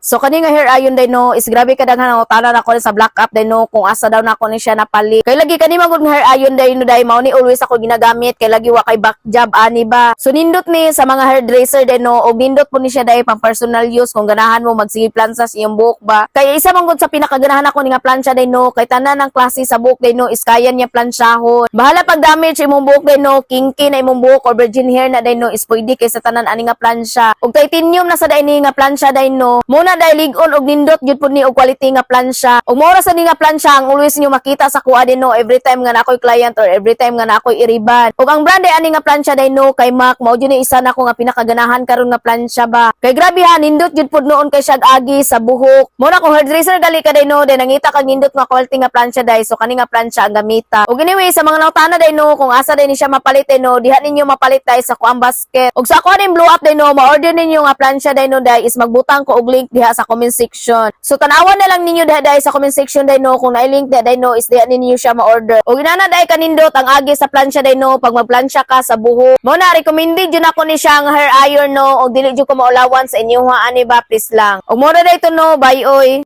So kani nga hair iron day no is grabe ka daghan ang utana na ko sa black up day no kung asa daw na ko ni siya napali. Kay lagi kani magud nga hair iron day no day mao ni always ako ginagamit kay lagi wa kay back job ani ba. So nindot ni sa mga hairdresser day no og nindot po ni siya day pang personal use kung ganahan mo magsige plansa sa iyong buhok ba. Kay isa man gud sa pinakaganahan ako ni nga plancha day no kay tanan ng klase sa buhok day no is kaya niya plansyahon. Bahala pag damage imong buhok day no kinky na imong buhok or virgin hair na day no is pwede kay sa tanan ani nga plansya. Og titanium na sa day ni nga plansya day no. Muna day lig-on og nindot gyud pud ni og quality nga plansya. Og mao ra sa ni nga plansya ang always niyo makita sa kuha din no every time nga nakoy client or every time nga nakoy iriban. Og ang brand ay ani nga plansya day no kay Mac mao gyud ni isa na ko nga pinakaganahan karon nga plansya ba. Kay grabe ha nindot gyud pud noon kay siya agi sa buhok. Muna kung hairdresser gali ka day no day nangita kag nindot nga quality nga plansya day so kani nga plansya ang gamita. Og anyway sa mga nautana day no kung asa day ni siya mapalit day no diha ninyo mapalit day sa kuang basket. Og sa ako din blow up day no ma-order ninyo nga plansya day no day is magbutang ko og link diha sa comment section. So tanawan na lang ninyo day sa comment section day no kung na-link day no is diha ninyo siya ma-order. Og inana day kanindot ang agi sa plansya day no pag magplansya ka sa buhok. Mo na recommended jud ako ni siya nga hair iron no og dili jud ko maulawan sa inyo ha ani ba please lang. Og mo na day to no bye oy.